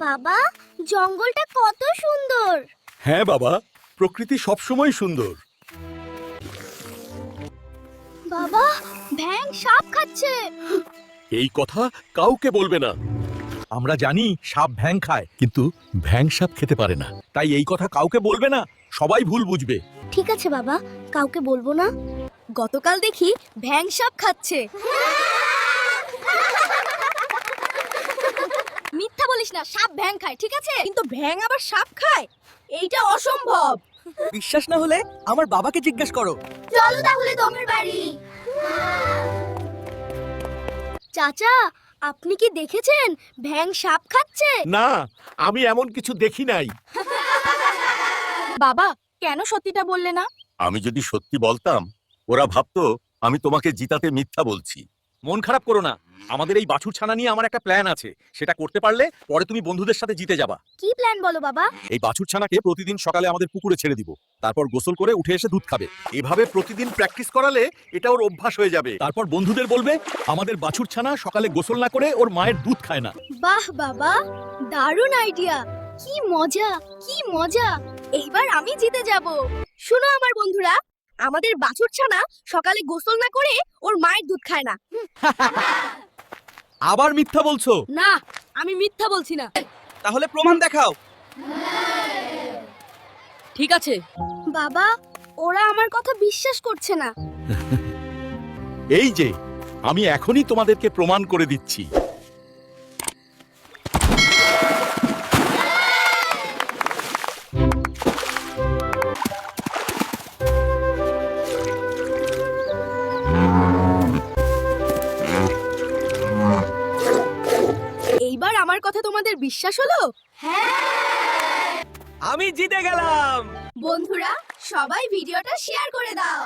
বাবা, জঙ্গলটা কত সুন্দর। হ্যাঁ বাবা, প্রকৃতি সবসময় সুন্দর। বাবা, ব্যাঙ সাপ খাচ্ছে। এই কথা কাউকে বলবে না। আমরা জানি সাপ ভ্যাং খায়, কিন্তু ভ্যাং সাপ খেতে পারে না। তাই এই কথা কাউকে বলবে না, সবাই ভুল বুঝবে। ঠিক আছে বাবা, কাউকে বলবো না। গতকাল দেখি ব্যাঙ সাপ খাচ্ছে। মিথ্যা বলিস না, সাপ ব্যাঙ খায়, ঠিক আছে? কিন্তু ব্যাঙ আবার সাপ খায়, এইটা অসম্ভব। বিশ্বাস না হলে আমার বাবাকে জিজ্ঞেস করো। চলো তাহলে তোমার বাড়ি। চাচা, আপনি কি দেখেছেন ব্যাঙ সাপ খাচ্ছে? না, আমি এমন কিছু দেখি নাই। বাবা, কেন সত্যিটা বললে না? আমি যদি সত্যি বলতাম, ওরা ভাবতো আমি তোমাকে জিতাতে মিথ্যা বলছি। মন খারাপ করো না, আমাদের এই বাছুর ছানা নিয়ে আমার একটা প্ল্যান আছে। সেটা করতে পারলে পরে তুমি বন্ধুদের সাথে জিতে যাবা। কি প্ল্যান বলো বাবা? এই বাছুর ছানাকে প্রতিদিন সকালে আমাদের পুকুরে ছেড়ে দিব, তারপর গোসল করে উঠে এসে দুধ খাবে। এভাবে প্রতিদিন প্র্যাকটিস করালে এটা ওর অভ্যাস হয়ে যাবে। তারপর বন্ধুদের বলবে আমাদের বাছুর ছানা সকালে গোসল না করে ওর মায়ের দুধ খায় না। বাহ বাবা, দারুণ আইডিয়া। কি মজা, কি মজা। এইবার আমি জিতে যাব। শুনো আমার বন্ধুরা, আমাদের বাছুর ছানা সকালে গোসল না করে ওর মায়ের দুধ খায় না। আবার মিথ্যা বলছো? না, আমি মিথ্যা বলছি না। তাহলে প্রমাণ দেখাও। ঠিক আছে। বাবা, ওরা আমার কথা বিশ্বাস করছে না। এই যে, আমি এখনই তোমাদেরকে প্রমাণ করে দিচ্ছি। এইবার আমার কথা তোমাদের বিশ্বাস হলো? আমি জিতে গেলাম। বন্ধুরা, সবাই ভিডিওটা শেয়ার করে দাও।